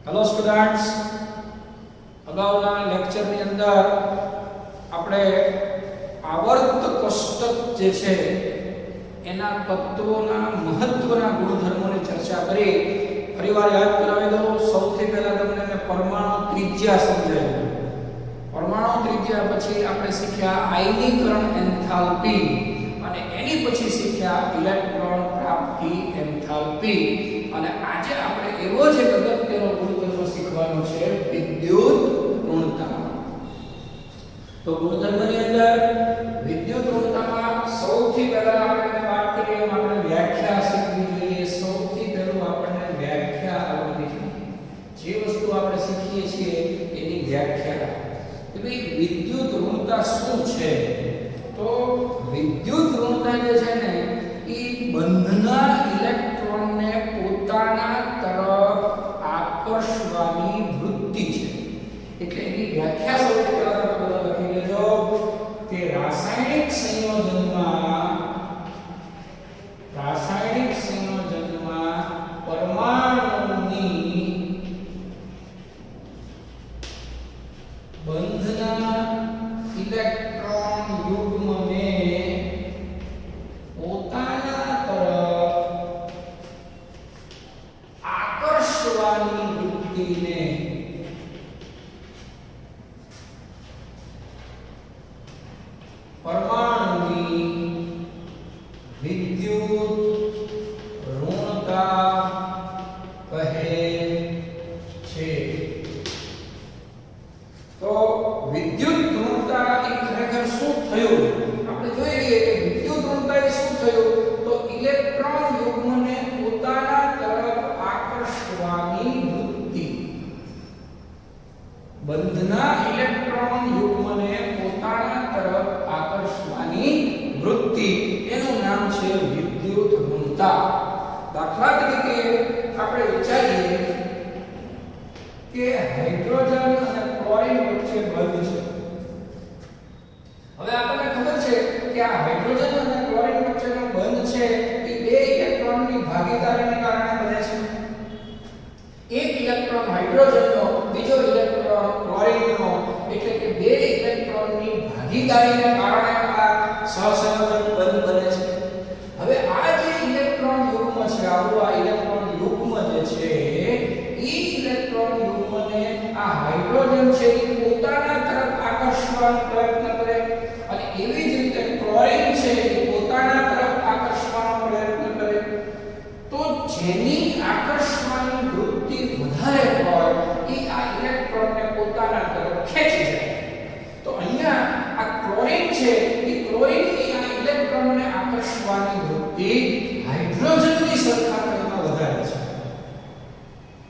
Hello students, અગાઉના લેક્ચરની અંદર આપણે આવર્ત કોષ્ટક જે છે એના તત્વોના મહત્વના ગુણધર્મોની ચર્ચા કરી. ફરીવાર યાદ કરાવી દઉં. સૌથી પહેલા તમને મેં પરમાણુ ત્રિજ્યા સમજાવ્યું. પરમાણુ ત્રિજ્યા પછી આપણે શીખ્યા આયનીકરણ એન્થાલ્પી અને એની પછી શીખ્યા ઇલેક્ટ્રોન પ્રાપ્તિ એન્થાલ્પી. અને આજે આપણે એવો જ એક અગત્યનો ગુણધર્મ શીખવાનો છે, વિદ્યુત ઋણતા. તો ગુણધર્મની અંદર વિદ્યુત ઋણતામાં સૌથી પહેલા આપણે વાત કરીએ એમ આપણે વ્યાખ્યા શીખવી જોઈએ. સૌથી પહેલું આપણને વ્યાખ્યા આવડવી જોઈએ. જે વસ્તુ આપણે શીખીએ છીએ એની વ્યાખ્યા કે ભાઈ વિદ્યુત ઋણતા શું છે. તો વિદ્યુત ઋણતા જે છે ને એ બંધના ઇલેક્ટ્રોનને પોતાના તરફ આકર્ષવાની વૃત્તિ છે. એટલે એની વ્યાખ્યા સૌથી પહેલા તમે બધા લખી લેજો કે રાસાયણિક સંયોજનમાં પરમાણુની બંધના ઇલેક્ટ્રોન યુગ્મને પોતાના તરફ આકર્ષવાની વૃત્તિને પરમાણુની વિદ્યુત ઋણતા કહે છે. તો વિદ્યુત ઋણતા એ ખરેખર શું થયું આપણે જોઈ લઈએ કે વિદ્યુત ઋણતા એ શું થયું. તો ઇલેક્ટ્રોન યુગ્મને પોતાના તરફ આકર્ષવાની વૃત્તિ. બંધના ઇલેક્ટ્રોન યુગ્મને પોતાના તરફ આકર્ષવાની વૃત્તિ, એનું નામ છે વિદ્યુત ઋણતા. દાખલા તરીકે આપણે વિચારીએ કે હાઇડ્રોજન અને ક્લોરીન વચ્ચે બંધ છે. હવે આપણને ખબર છે કે આ હાઇડ્રોજન અને ક્લોરીન વચ્ચેનો બંધ છે એ બે ઇલેક્ટ્રોનની ભાગીદારીને કારણે બને છે. એક ઇલેક્ટ્રોન હાઇડ્રોજનનો, બીજો ઇલેક્ટ્રોન ક્લોરીનનો, એટલે કે બે ઇલેક્ટ્રોનની ભાગીદારીને કારણે આ સહસંયોજક બંધ બને છે. હવે આ જે ઇલેક્ટ્રોન યુગ્મ છે, આવું આ ઇલેક્ટ્રોન યુગ્મ જે છે એ ઇલેક્ટ્રોન યુગ્મને આ હાઇડ્રોજન છે એ પોતાના તરફ આકર્ષવાનો પ્રયત્ન કરે અને એવી જ રીતે ક્લોરીન છે એ પોતાના તરફ આકર્ષવાનો પ્રયત્ન કરે. તો જેની આકર્ષવાની વૃત્તિ વધારે હોય એ આ ઇલેક્ટ્રોનને પોતાના તરફ ખેંચી જાય. તો અહીંયા આ ક્લોરીન છે એ ક્લોરીનની આ ઇલેક્ટ્રોનને આકર્ષવાની વૃત્તિ હાઇડ્રોજનની સરખામણીમાં વધારે છે.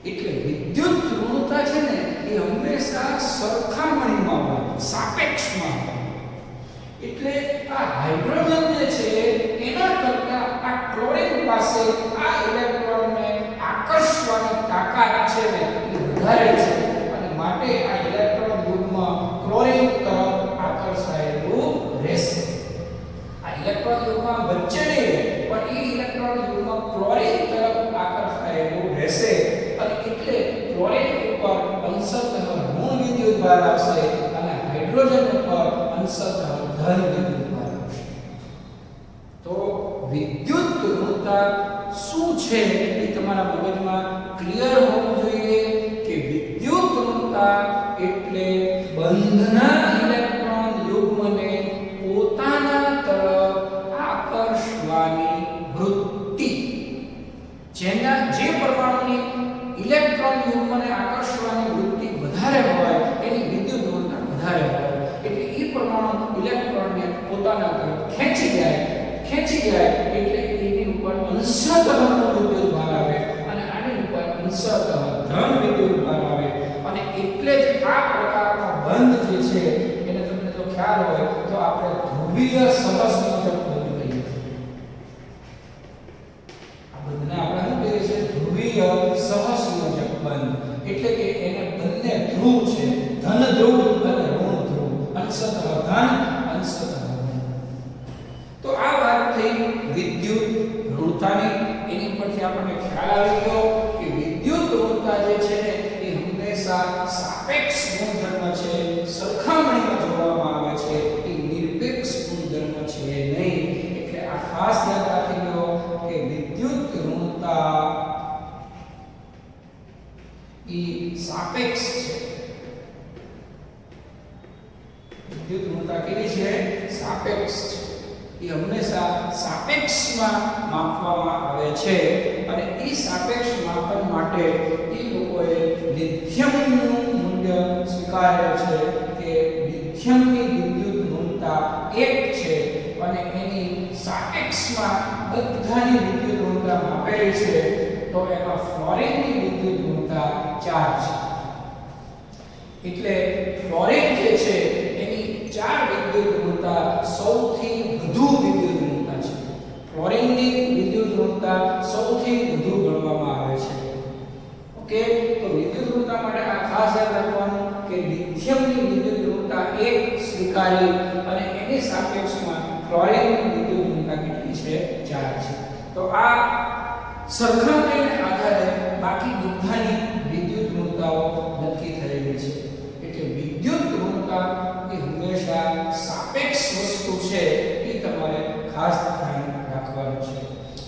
એટલે વિદ્યુત ઋણતા છે ને એ હંમેશા સરખામણીમાં હોય, સાપેક્ષમાં હોય. એટલે આ હાઇડ્રોજન જે છે એના કરતાં આ ક્લોરીન પાસે આ ઇલેક્ટ્રોનને આકર્ષવાની તાકાત છે ને એ વધારે છે અને માટે આ ઇલેક્ટ્રોન યુગ્મ ક્લોરીન તરફ આકર્ષાયેલું રહેશે. આ ઇલેક્ટ્રોન યુગ્મ વચ્ચે નહીં પણ એ ઇલેક્ટ્રોન યુગ્મ ક્લોરીન તરફ આકર્ષાયેલું રહેશે અને એટલે ક્લોરીન ઉપર અંશતઃ ઋણ વિદ્યુત ભાર આવશે અને હાઇડ્રોજન ઉપર અંશતઃ ધન વિદ્યુત ભાર આવશે. તો વિદ્યુત ઋણતા શું છે એ તમારા મગજમાં ક્લિયર હોવું જોઈએ કે વિદ્યુત ઋણતા એટલે બંધના ઇલેક્ટ્રોન યુગ્મને પોતાના તરફ આકર્ષવાની વૃત્તિ. જે પરમાણુની ઇલેક્ટ્રોન યુગ્મને આકર્ષવાની વૃત્તિ વધારે હોય એની વિદ્યુત ઋણતા વધારે હોય. એટલે એ પરમાણુ ઇલેક્ટ્રોનને પોતાના તરફ ખેંચી જાય એટલે એની ઉપર અંશતઃ વિદ્યુત ભાર આવે અને આની ઉપર અંશતઃ ધન વિદ્યુત ભાર આવે. અને એટલે જ આ પ્રકારનો બંધ જે છે એને તમને જો ખ્યાલ હોય તો આપણે ધ્રુવીય સહસંયોજક બંધ કહીએ છીએ. આ બંધને આપણે શું કહીએ છીએ? ધ્રુવીય સહસંયોજક બંધ. એટલે કે એને બંને ધ્રુવ છે, ધન ધ્રુવ અને ઋણ ધ્રુવ, અંશતઃ ધન અંશતઃ ઋણ. તો આ વાત થઈ વિદ્યુત ઋણતાની. એની પરથી આપણને ખ્યાલ આવી ગયો કે વિદ્યુત ઋણતા જે છે ને એ સાપેક્ષ ગુણધર્મ છે, સરખામણીમાં જોવામાં આવે છે, એ નિરપેક્ષ ગુણધર્મ છે નહીં. એટલે આ ખાસ યાદ રાખી લો કે વિદ્યુત ઋણતા એ સાપેક્ષ છે. વિદ્યુત ઋણતા કેવી છે? સાપેક્ષ છે. એ હંમેશા સાપેક્ષમાં માપવામાં આવે છે અને એ સાપેક્ષ માપન માટે એ લોકોએ લિથિયમનું મૂલ્ય સ્વીકારેલું છે કે લિથિયમની વિદ્યુત ઋણતા 1 છે અને એની સાપેક્ષમાં બધાની વિદ્યુત ઋણતા માપેલી છે. તો એમાં ફ્લોરિનની વિદ્યુત ઋણતા 4 છે. એટલે ફ્લોરિન જે છે એની 4 વિદ્યુત ઋણતા સૌથી વધુ વિદ્યુત ઋણતા છે. ફ્લોરિનની વિદ્યુત ઋણતા સૌથી વધુ ગણવામાં આવે છે. ઓકે, તો વિદ્યુત ઋણતા માટે આ ખાસ યાદ રાખવાનું કે લિથિયમની વિદ્યુત ઋણતા 1 સ્વીકારી અને એની સાપેક્ષમાં ફ્લોરિનની વિદ્યુત ઋણતા કેટલી છે? 4 છે. તો આ સરખામણીને આધારે બાકી બધાની વિદ્યુત ઋણતાઓ નક્કી થયેલી છે. એટલે વિદ્યુત ઋણતા એ હંમેશા સાપેક્ષ વસ્તુ છે, એ તમારે ખાસ ધ્યાન રાખવાનું છે.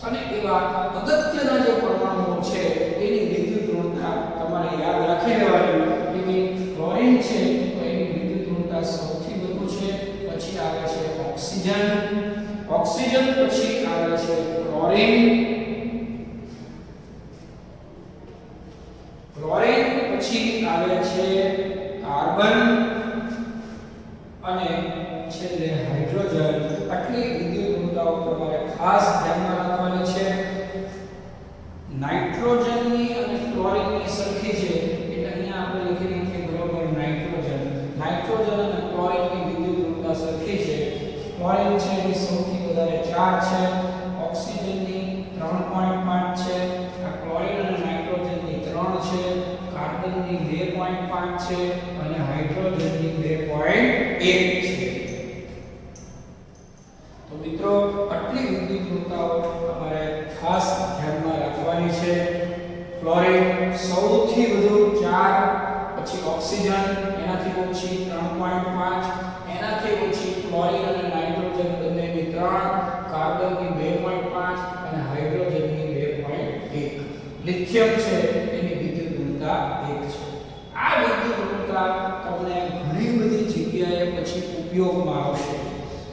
અને એવા અગત્યના જે પરમાણુઓ છે એની વિદ્યુત ઋણતા તમારે યાદ રાખી લેવાની કે ફ્લોરિન છે તો એની વિદ્યુત ઋણતા સૌથી વધુ છે. પછી આવે છે ઓક્સિજન, ઓક્સિજન પછી આવે છે ક્લોરીન, ક્લોરીન પછી આવે છે કાર્બન અને છેલ્લે હાઇડ્રોજન. આટલી વિદ્યુત ઋણતાઓ તમારે ખાસ ધ્યાનમાં રાખવાની છે. નાઇટ્રોજનની અને ક્લોરીનની સરખી છે એટલે અહીંયા આપણે લખી નાખીએ બરોબર નાઇટ્રોજન. નાઇટ્રોજન અને ક્લોરીનની વિદ્યુત ઋણતા સરખી છે. ક્લોરીન છે એની સૌથી વધારે 4 છે, ઓક્સિજનની 3.5 છે, આ ક્લોરીન અને નાઇટ્રોજનની 3 છે, કાર્બનની 2.5 છે અને હાઇડ્રોજનની 2.1 છે. તો મિત્રો આટલી વિદ્યુત ઋણતાઓ તમારે ખાસ ધ્યાનમાં રાખવાની છે. ફ્લોરિન સૌથી વધુ 4, પછી ઓક્સિજન એનાથી ઓછી 3.5, એનાથી ઓછી ક્લોરીન અને નાઇટ્રોજન બંનેની 3, કાર્બનની 2.5 અને હાઇડ્રોજનની 2.1. લિથિયમ છે એની વિદ્યુત ઋણતા 1 છે. આ વિદ્યુત ઋણતા તમને ઘણી બધી જગ્યાએ પછી ઉપયોગમાં આવશે.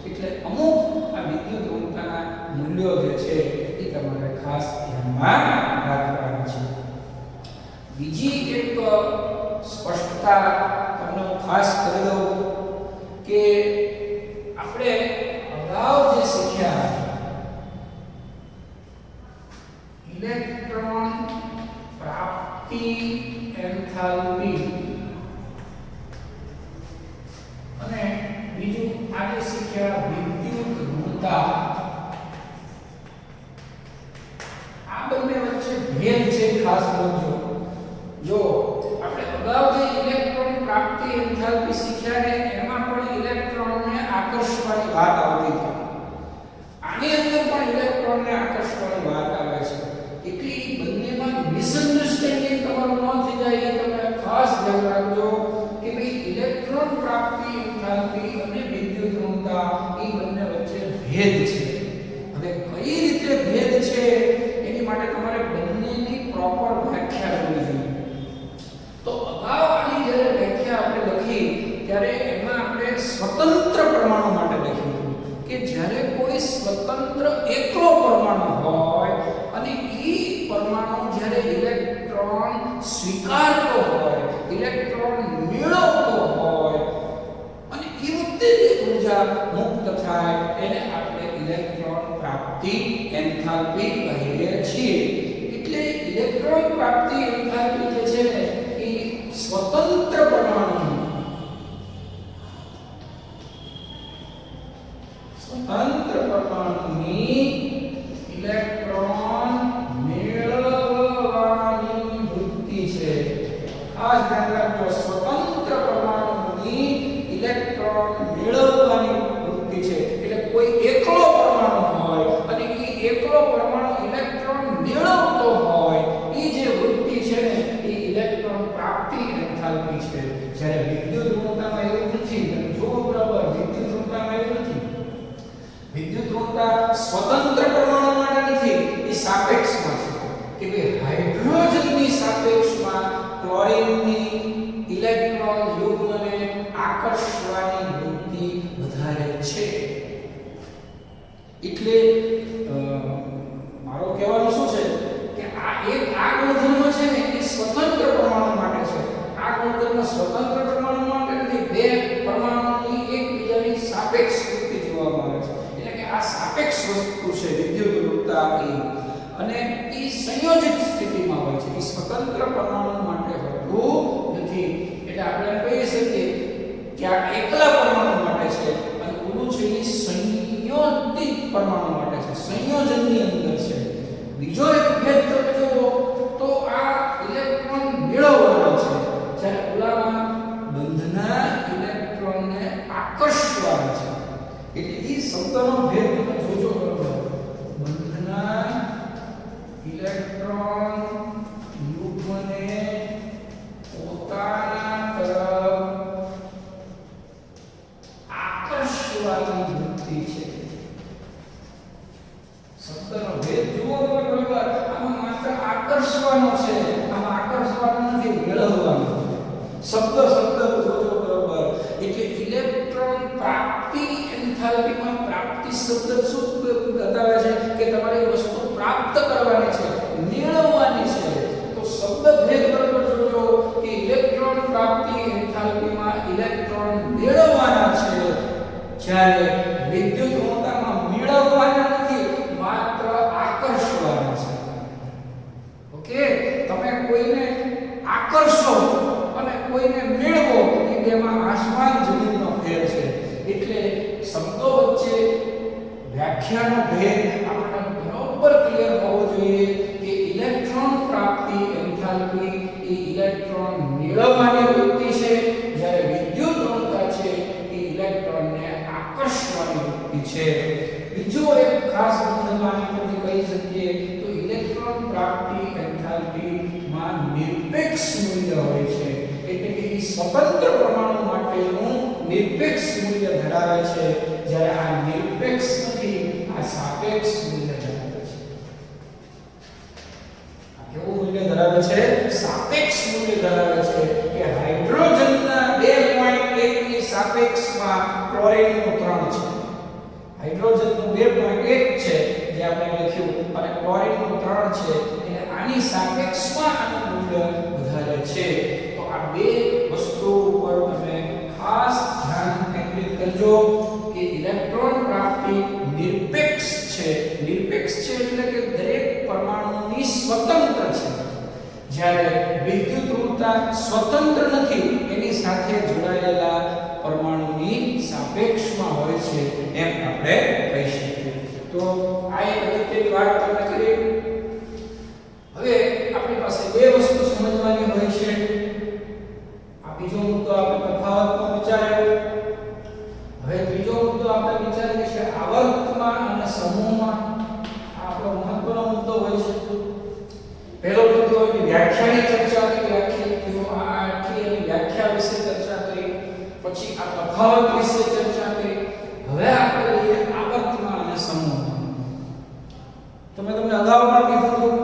એટલે અમુક આ વિદ્યુત ઋણતાના મૂલ્યો જે છે એ તમારે ખાસ ધ્યાનમાં રાખવાના છે. બીજી એક સ્પષ્ટતા તમને હું ખાસ કરી દઉં કે આપણે અગાઉ જે શીખ્યા ઇલેક્ટ્રોન પ્રાપ્તિ એન્થાલ્પી અને બીજું આજે શીખ્યા વિદ્યુત ઋણતા, આ બંને વચ્ચે ભેદ છે ખાસ સમજો. જો આપણે અગાઉ જે ઇલેક્ટ્રોન પ્રાપ્તિ એન્થાલ્પી શીખ્યા ને એમાં પણ ઇલેક્ટ્રોનને આકર્ષવાની વાત આવતી હતી. આની અંદર પણ ઇલેક્ટ્રોનને આકર્ષવાની વાત આવે છે. એટલે બંનેમાં મિસઅન્ડરસ્ટેન્ડિંગ તમારું ન થઈ જાય એ તમે ખાસ ધ્યાન રાખજો કે ભાઈ ઇલેક્ટ્રોન પ્રાપ્તિ એન્થાલ્પી અને વિદ્યુત ઋણતા એ બંને વચ્ચે ભેદ છે. હવે કઈ રીતે ભેદ છે એની માટે તમારે બંનેની પ્રોપર વ્યાખ્યા જોવી જોઈએ. તો અગાઉ આની જ્યારે વ્યાખ્યા આપણે લખી ત્યારે એમાં આપણે સ્વતંત્ર પરમાણુ માટે લખ્યું હતું કે જ્યારે કોઈ સ્વતંત્ર એકલો પરમાણુ હોય અને એ પરમાણુ જ્યારે ઇલેક્ટ્રોન સ્વીકારતો હોય, ઇલેક્ટ્રોન મેળવતો હોય અને એ વખતે જે ઊર્જા મુક્ત થાય એને આપણે ઇલેક્ટ્રોન પ્રાપ્તિ એન્થાલ્પી કહીએ છીએ. એટલે ઇલેક્ટ્રોન પ્રાપ્તિ એન્થાલ્પી જે છે ને એ સ્વતંત્ર પરમાણુ પરમાણુની ઇલેક્ટ્રોન મેળવવાની વૃત્તિ છે. ખાસ ધ્યાન રાખજો, સ્વતંત્ર પરમાણુની ઇલેક્ટ્રોન મેળવવાની વૃત્તિ છે. એટલે કોઈ એકલો પરમાણુ હોય અને એ એકલો પરમાણુ ઇલેક્ટ્રોન મેળવતો હોય, એ જે વૃત્તિ છે ને એ ઇલેક્ટ્રોન પ્રાપ્તિ એન્થાલ્પી છે. સ્વતંત્ર પરમાણુ માટે નથી, એ સાપેક્ષમાં છે કે ભાઈ હાઇડ્રોજનની સાપેક્ષમાં ક્લોરીનની ઇલેક્ટ્રોન યુગ્મને આકર્ષવાની વૃત્તિ વધારે છે. એટલે મારો કહેવાનો શું છે કે આ ગુણધર્મ છે ને એ સ્વતંત્ર પરમાણુ માટે છે. આ ગુણધર્મ સ્વતંત્ર પરમાણુ માટે નથી, બે પરમાણુની એકબીજાની સાપેક્ષ વૃત્તિ જોવામાં આવે છે. એટલે કે આ સાપેક્ષ વસ્તુ છે વિદ્યુત વૃત્તા અને એ સંયોજિત સ્થિતિમાં હોય છે, એ સ્વતંત્ર પરમાણુ માટે હોતું નથી. એટલે આપણે કહી શકીએ કે આ એકલા પરમાણુ માટે છે અને ઓલું છે એ સંયોજિત પરમાણુ માટે છે, સંયોજનની અંદર છે. બીજો એક ભેદ તમે જુઓ તો આ ઇલેક્ટ્રોન મેળવવાનો છે, જ્યારે ઓલામાં બંધના ઇલેક્ટ્રોનને આકર્ષવાનો છે. એટલે એ શબ્દનો ભેદ તમે જોજો બરોબર. બંધના ઇલેક્ટ્રોન યુગ્મને પોતાના તરફ આકર્ષવાની વૃત્તિ છે. શબ્દનો ભેદ જુઓ બરોબર. આમાં માત્ર આકર્ષવાનો છે, આમાં આકર્ષવાનો નથી, મેળવવાનો છે. શબ્દ જોજો બરોબર. એટલે ઇલેક્ટ્રોન પ્રાપ્તિ એન્થાલ્પીમાં પ્રાપ્તિ શબ્દ શું બતાવે છે કે તમારે એ વસ્તુ પ્રાપ્ત કરવાની છે, મેળવવાની છે. તો શબ્દ ભેદ બરોબર જોજો કે ઇલેક્ટ્રોન પ્રાપ્તિ એન્થાલ્પીમાં ઇલેક્ટ્રોન મેળવવાના છે, જ્યારે વિદ્યુત ઋણતામાં મેળવવાના નથી, માત્ર આકર્ષવાના છે. ઓકે, તમે કોઈને આકર્ષો અને કોઈને મેળવો એ બેમાં આસમાન જમીનનો ફેર છે. એટલે શબ્દો વચ્ચે વ્યાખ્યાનો ભેદ આપણને બરોબર ક્લિયર હોવો જોઈએ કે ઇલેક્ટ્રોન પ્રાપ્તિ એન્થાલ્પી એ ઇલેક્ટ્રોન મેળવવાની વૃત્તિ છે, જ્યારે વિદ્યુત ઋણતા છે એ ઇલેક્ટ્રોનને આકર્ષવાની વૃત્તિ છે. બીજો એક ખાસ ગુણધર્મ આની પરથી કહી શકીએ તો ઇલેક્ટ્રોન પ્રાપ્તિ એન્થાલ્પી માં નિરપેક્ષ મૂલ્ય હોય છે. એટલે કે એ સ્વતંત્ર પરમાણુ માટેનું નિરપેક્ષ મૂલ્ય ધરાવે છે, જ્યારે આ નિરપેક્ષ નથી, આ સાપેક્ષ મૂલ્ય ધરાવે છે. આ કેવું મૂલ્ય ધરાવે છે? સાપેક્ષ મૂલ્ય ધરાવે છે કે હાઇડ્રોજનના 2.1 ની સાપેક્ષમાં ક્લોરીનનું 3 છે. હાઇડ્રોજનનું 2.1 છે જે આપણે લખ્યું અને ક્લોરીનનું 3 છે, એટલે આની સાપેક્ષમાં આનું મૂલ્ય વધારે છે. તો આ બે વસ્તુઓ ઉપર તમે ખાસ ધ્યાન કેન્દ્રિત કરજો કે ઇલેક્ટ્રોન પ્રાપ્તિ નિરપેક્ષ છે. નિરપેક્ષ છે એટલે કે દરેક પરમાણુની સ્વતંત્ર છે, જ્યારે વિદ્યુત ઋણતા સ્વતંત્ર નથી, એની સાથે જોડાયેલા પરમાણુની સાપેક્ષમાં હોય છે એમ આપણે કહી શકીએ. તો આ એક અગત્યની વાત તમને કરી. હવે આપણી પાસે બે વસ્તુ સમજવાની હોય છે. આ બીજો મુદ્દો આપણે તફાવતમાં વિચાર્યો. હવે ત્રીજો મુદ્દો આપણે વિચારીએ છીએ આવર્તમાં અને સમૂહમાં. આ આપણો મહત્વનો મુદ્દો હોય છે. પહેલો મુદ્દો એની વ્યાખ્યાની ચર્ચા કરી, આખી વ્યાખ્યા વિશે ચર્ચા કરી, પછી આ તફાવત વિશે ચર્ચા કરી. હવે આપણે લઈએ આવર્તમાં અને સમૂહમાં. તો મેં તમને અગાઉ પણ કીધું હતું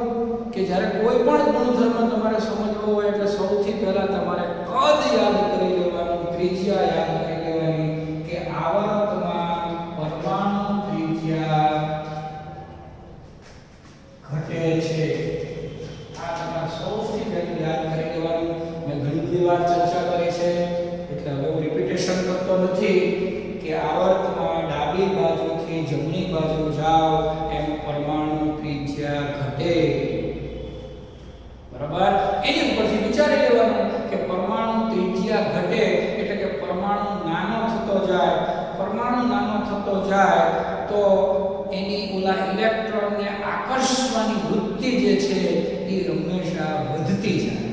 કે જ્યારે કોઈ પણ ગુણધર્મ તમારે સમજવો હોય એટલે સૌથી પહેલા તમારે કદ યાદ કરી લેવાનું, ત્રિજ્યા યાદ કરી લેવાની કે આવર્તમાં પરમાણુ ત્રિજ્યા ઘટે છે. આ તમારે સૌથી પહેલા યાદ કરી લેવાનું. મેં ઘણી બધી વાર ચર્ચા કરી છે એટલે હવે હું રિપીટેશન કરતો નથી કે આવર્તમાં ડાબી બાજુથી જમણી બાજુ જાઓ એમ પરમાણુ ત્રિજ્યા ઘટે. બરાબર? એની ઉપરથી વિચારી લેવાનું કે પરમાણુ ત્રિજ્યા ઘટે એટલે કે પરમાણુ નાનો થતો જાય. પરમાણુ નાનો થતો જાય તો એની ઓલા ઇલેક્ટ્રોનને આકર્ષવાની વૃત્તિ જે છે એ હંમેશા વધતી જાય.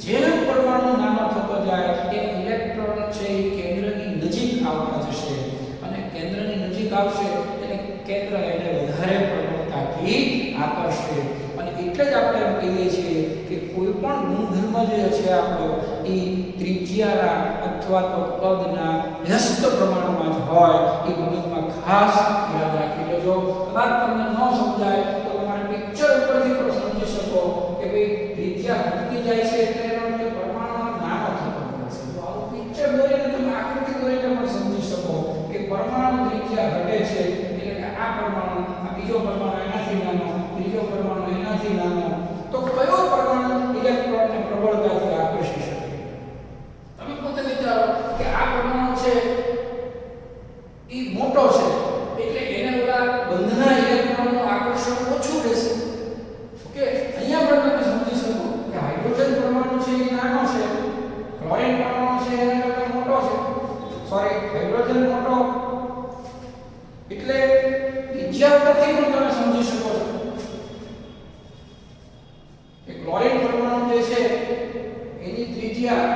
જેમ પરમાણુ નાનો થતો જાય એમ ઇલેક્ટ્રોન છે એ કેન્દ્રની નજીક આવતા જશે અને કેન્દ્રની નજીક આવશે એટલે કેન્દ્ર એને વધારે પ્રબળતાથી આકર્ષે. અને એટલે જ આપણે એમ કહીએ છીએ કે કોઈ પણ ગુણધર્મ જે છે આપણો એ ત્રિજ્યાના અથવા તો કદના વ્યસ્ત પ્રમાણમાં જ હોય. એ બાબતમાં ખાસ યાદ રાખી લેજો. વાત તમને ન સમજાય તો તમારે પિક્ચર ઉપરથી પણ સમજી શકો કે ભાઈ ત્રિજ્યા ઘટતી જાય છે એટલે એનો અર્થ પરમાણુ નાનો થતો જાય છે. તો આવું પિક્ચર દોરીને તમે આકૃતિ દોરીને પણ સમજી શકો કે પરમાણુ ત્રિજ્યા ઘટે છે એટલે કે આ પરમાણુ આ બીજો પરમાણુ એનાથી નાનો, ત્રીજો પરમાણુ એનાથી નાનો. તો કયો પરમાણુ ઇલેક્ટ્રોનને પ્રબળતાથી આકર્ષી શકે? તમે પોતે વિચારો કે આ પરમાણુ છે એ મોટો છે એટલે એને ઓલા બંધના ઇલેક્ટ્રોનનું આકર્ષણ ઓછું રહેશે. ઓકે, અહીંયા પણ તમે સમજી શકો કે હાઇડ્રોજન પરમાણુ છે એ નાનો છે, ક્લોરીન પરમાણુ છે એના કરતા મોટો છે. સોરી, હાઇડ્રોજન મોટો એટલે ત્રિજ્યા પરથી પણ તમે સમજી શકો છો કે ક્લોરીન પરમાણુ જે છે એની ત્રિજ્યા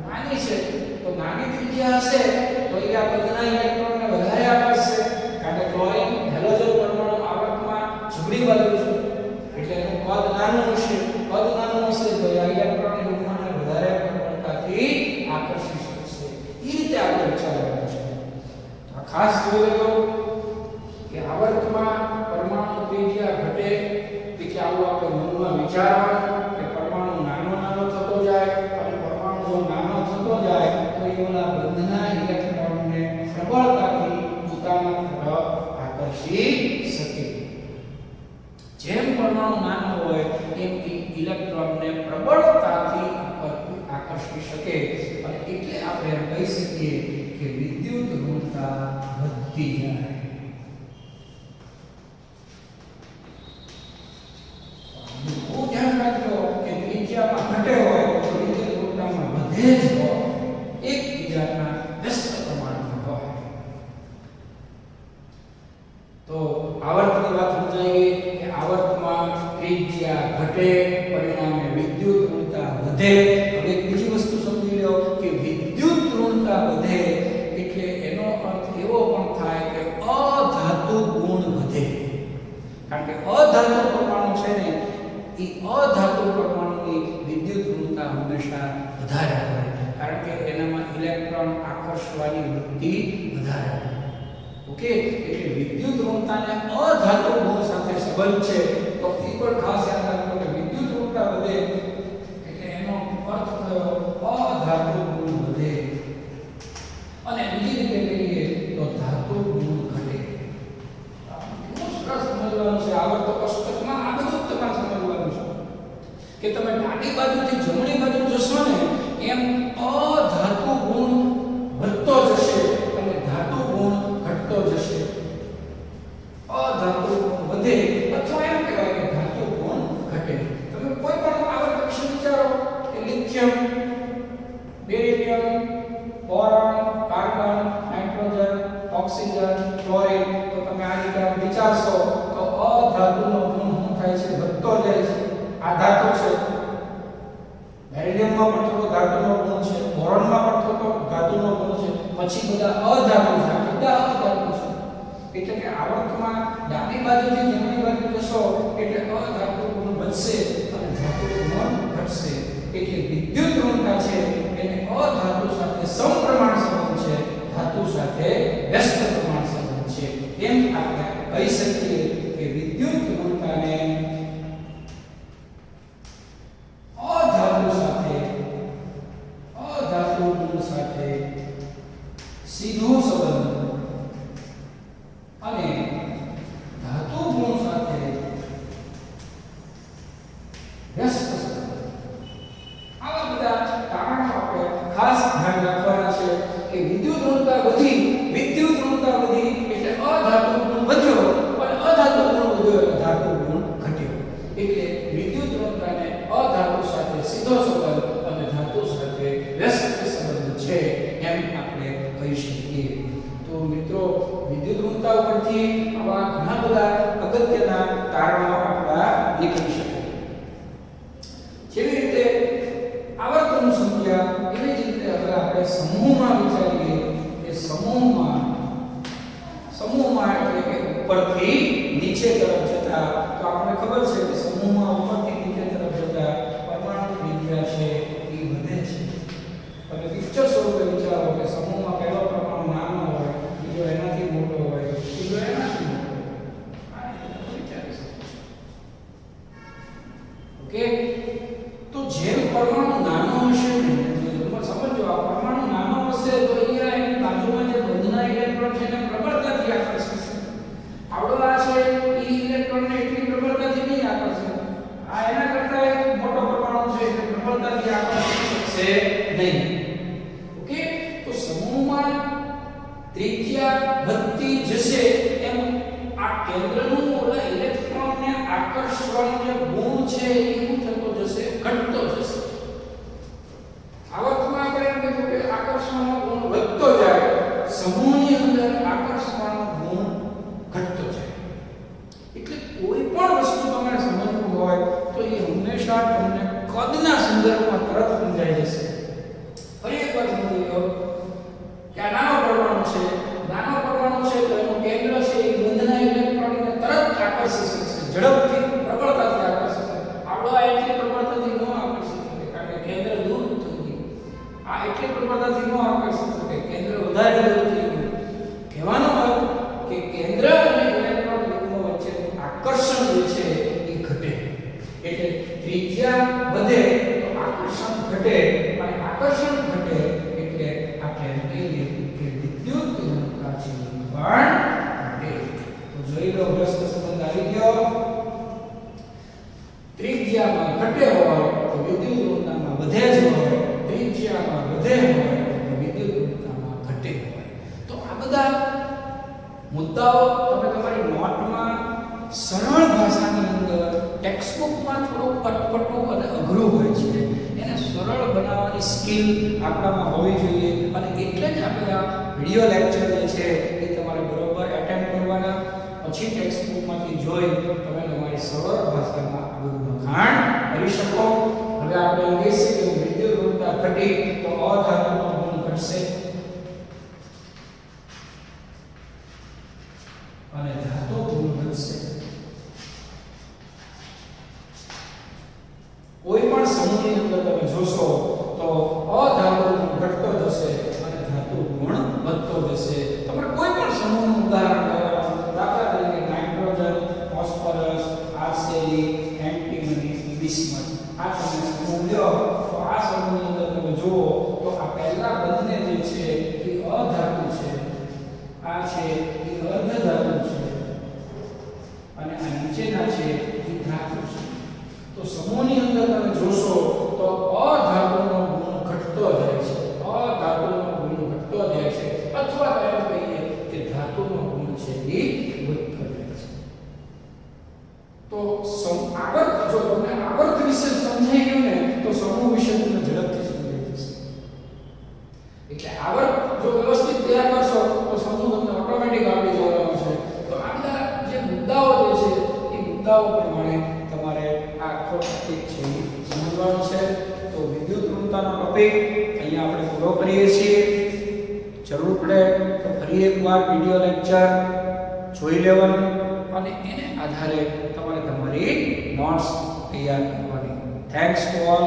નાની છે. તો નાની ત્રિજ્યા હશે તો એ આ બંધના ઇલેક્ટ્રોનને વધારે આકર્ષશે, કારણ કે ક્લોરીન હેલોજન પરમાણુ આવર્તમાં જમણી બાજુ છે એટલે એનું કદ નાનું હશે. કદ નાનું હશે તો આ ઇલેક્ટ્રોન યુગ્મને વધારે પ્રબળતાથી આકર્ષી શકશે. એ રીતે આપણે વિચારવાનું છે. તો ખાસ જોઈ લેજો કે આવર્તમાં પરમાણુ ત્રિજ્યા ઘટે એટલે આવું આપણે મનમાં વિચારવાનું કે પરમાણુ નાનો થતો જાય અને પરમાણુ જો નાનો થતો જાય તો એ ઓલા બંધના ઇલેક્ટ્રોનને પ્રબળતાથી પોતાના તરફ આકર્ષી શકે. જેમ પરમાણુ નાનો હોય એમ ઇલેક્ટ્રોનને પ્રબળતાથી આકર્ષી શકે અને એટલે આપણે એમ કહી શકીએ કે વિદ્યુત ઋણતા વધતી જાય. ખૂબ ધ્યાન રાખજો કે ત્રિજ્યામાં ઘટે હોય તો વિદ્યુત ઋણતામાં વધે જ હોય, એકબીજાના વ્યસ્ત પ્રમાણમાં હોય. તો આવર્તની વાત સમજાઈ ગઈ કે આવર્તમાં ત્રિજ્યા ઘટે પરિણામે વિદ્યુત ઋણતા વધે. હવે એક બીજી વસ્તુ સમજી લો કે વિદ્યુત ઋણતા વધે એટલે એનો અર્થ એવો પણ થાય કે અધાતુ ગુણ વધે. કારણ કે અધાતુ પરમાણુ છે ને એ અધાતુ પરમાણુની વિદ્યુત ઋણતા હંમેશા વધારે હોય, કારણ કે એનામાં ઇલેક્ટ્રોન આકર્ષવાની વૃત્તિ વધારે હોય. ઓકે, એટલે વિદ્યુત ઋણતાને અધાતુ ગુણ સાથે સંબંધ છે. તો એ પણ ખાસ યાદ રાખજો કે વિદ્યુત ઋણતા વધે એટલે એનો અર્થ થયો અધાતુ ગુણ વધે. અને બીજી રીતે કહીએ તો ધાતુ ગુણ ઘટે. બહુ સરસ સમજવાનું છે. આવર્ત કોષ્ટકમાં આ બધું તમારે સમજવાનું છે કે તમે ડાબી બાજુથી જમણી બાજુ જશો ને એમ અધાતુ ગુણ વધતો જશે અને ધાતુ ગુણ ઘટતો જશે. અધાતુ ગુણ વધે અથવા એમ કહેવાય કે ધાતુ ગુણ ઘટે. તમે કોઈ પણ આવર્ત વિશે વિચારો કે lithium, beryllium, boron, carbon, nitrogen, oxygen, chlorine, તો તમે આ રીતે વિચારશો તો અધાતુનો ગુણ શું થાય છે? વધતો જાય છે. આ ધાતુ છે, બેરિલિયમમાં પણ થોડો ધાતુનો ગુણ છે, બોરોનમાં પણ થોડો ધાતુનો ગુણ છે, પછી બધા અધાતુ છે. બધા અધાતુ છે એટલે કે આવર્તમાં ડાબી બાજુથી જમણી બાજુ જશો એટલે અધાતુ ગુણ વધશે અને ધાતુ ગુણ ઘટશે. એટલે વિદ્યુત ઋણતા છે એને અધાતુ સાથે સમપ્રમાણ સંબંધ છે, ધાતુ સાથે વ્યસ્ત પ્રમાણ સંબંધ છે. એમ આપણે કહી શકીએ કે વિદ્યુત ઋણતાને અધાતુ ગુણ સાથે સીધો સંબંધ અને ધાતુ ગુણ સાથે વ્યસ્ત સંબંધ. આવા બધા તારણો આપણે ખાસ ધ્યાન રાખવાના છે કે વિદ્યુત ઋણતા વધી એટલે અધાતુ ગુણ વધ્યો અને અધાતુ ગુણ વધ્યો એટલે ધાતુ ગુણ ઘટ્યો. એટલે વિદ્યુત ઋણતાને અધાતુ સાથે સીધો સંબંધ અને ધાતુ સાથે વ્યસ્ત સંબંધ છે એમ આપણે કહી શકીએ. તો મિત્રો, વિદ્યુત ઋણતા ઉપરથી આવા ઘણા બધા અગત્યના તારણો આપણા નીકળી શકે. જેવી રીતે આવર્તન સંખ્યા એવી જ રીતે હવે આપણે સમૂહમાં વિચારીએ કે સમૂહમાં એટલે કે ઉપરથી નીચે તરફ જતા, તો આપણને ખબર છે કે સમૂહમાં ઉપરથી નીચે તરફ જતા પરમાણુ ત્રિજ્યા છે એ વધે છે. તમે પિક્ચર સ્વરૂપે વિચારો કે સમૂહમાં પહેલો પરમાણુ નાનો હોય, બીજો એનાથી મોટો હોય, ત્રીજો એનાથી મોટો હોય. ઓકે, તો જેમ પરમાણુ નાનો હશે ને, સમજો આ પરમાણુ નાનો હશે તો અહીંયા એની બાજુમાં જે બંધના ઇલેક્ટ્રોન છે એને પ્રબળતાથી આકર્ષશે. આવડો આ છે એ ઇલેક્ટ્રોનને એટલી પ્રબળતાથી નહીં આકર્ષે. આ એના કરતા એક મોટો પરમાણુ છે એટલે પ્રબળતાથી આકર્ષી શકશે નહીં. ઓકે, તો સમૂહમાં ત્રિજ્યા વધતી જશે એમ આ કેન્દ્રનું ઓલા ઇલેક્ટ્રોનને આકર્ષવાનો જે ગુણ છે એ શું થતો જશે? ઘટતો જશે. આવર્તમાં આપણે એમ કીધું કે આકર્ષવાનો ગુણ વધતો જાય, સમૂહની અંદર આકર્ષવાનો ગુણ ઘટતો જાય. એટલે કોઈ પણ વસ્તુ તમારે સમજવું હોય તો એ હંમેશા તમને કદના સંદર્ભમાં તરત સમજાઈ જશે. ફરી એકવાર સમજી લો કે આ નાનો પરમાણુ છે, નાનો પરમાણુ છે તો એનું કેન્દ્ર છે એ બંધના ઇલેક્ટ્રોનને તરત આકર્ષી શકશે, ઝડપથી પ્રબળતાથી આકર્ષી શકશે. આવડો આ એટલી પ્રબળતાથી ન આકર્ષી શકે કારણ કે કેન્દ્ર દૂર થઈ ગયું. આ એટલી પ્રબળતાથી ન આકર્ષી શકે, કેન્દ્ર વધારે દૂર થઈ ગયું. કહેવાનો અર્થ કે કેન્દ્ર અને ઇલેક્ટ્રોન યુગ્મ વચ્ચેનું આકર્ષણ જે છે એ ઘટે. એટલે ત્રિજ્યા વધે તો આકર્ષણ ઘટે, અને આકર્ષણ ઘટે એટલે આપણે એમ કહીએ કે વિદ્યુત ઘનતા છે પણ ઘટે. તો જોઈ લો વ્યસ્ત સંબંધ આવી ગયો. ત્રિજ્યામાં ઘટે હોય તો વિદ્યુત ઘનતામાં વધે જ હોય, ત્રિજ્યામાં વધે હોય તો વિદ્યુત ઘનતામાં ઘટે હોય. તો આ બધા મુદ્દાઓ તમે તમારી નોટમાં સરળ ભાષાની અંદર ટેક્સ્ટ બુકમાં થોડું અટપટું અને અઘરું હોય છે, એને સરળ બનાવવાની સ્કિલ આપણામાં હોવી જોઈએ. અને એટલે જ આપણે આ વિડિયો લેક્ચર જે છે એ તમારે બરોબર એટેન્ડ કરવાના, પછી ટેક્સ્ટ બુકમાંથી જોઈ તમે તમારી સરળ ભાષામાં આ બધું લખાણ કરી શકો. હવે આપણે એમ કહીએ કે વિદ્યુત ઘનતા ઘટી તો અધાતુનો ગુણ ઘટશે અને ધાતુ ગુણ ઘટશે. કોઈ પણ સમૂહની અંદર તમે જોશો તો અધાતુ ગુણ ઘટતો જશે અને ધાતુ ગુણ વધતો જશે. તમારે કોઈ પણ સમૂહનું ઉદાહરણ લેવાનું, દાખલા તરીકે નાઇટ્રોજન, ફોસ્ફરસ, આર્સેનિક, એન્ટિમની, બિસ્મથ. આ તમે સમૂહ લ્યો તો આ સમૂહની અંદર તમે જુઓ તો આ પહેલા બંને જે છે એ અધાતુ છે, આ છે એ અર્ધધાતુ છે અને આ નીચેના છે એ ધાતુ છે. તો સમૂહની અંદર તમે જોશો તો અધાતુનો ગુણ ઘટતો જાય છે, અધાતુનો ગુણ ઘટતો જાય છે, અથવા તો એમ કહીએ કે ધાતુનો ગુણ છે એ વધતો જાય છે. તો આવર્ત, જો તમને આવર્ત વિશે સમજાઈ ગયું ને તો સમૂહ વિશે તમને ઝડપથી સમજાઈ જશે. એટલે આવર્ત જો વ્યવસ્થિત તૈયાર કરશો તો સમૂહ તમને ઓટોમેટિક આવડી જવાનો છે. તો આ બધા જે મુદ્દાઓ જે છે એ મુદ્દાઓ પ્રમાણે તમારે આ આખો ટોપિક છે એ સમજવાનો છે. તો વિદ્યુત ઘનતાનો ટોપિક અહીંયા આપણે પૂરો કરીએ છીએ. જરૂર પડે તો ફરી એકવાર વિડિયો લેક્ચર જોઈ લેવાનું અને એને આધારે તમારે તમારી નોટ્સ તૈયાર કરવાની. Thanks to all.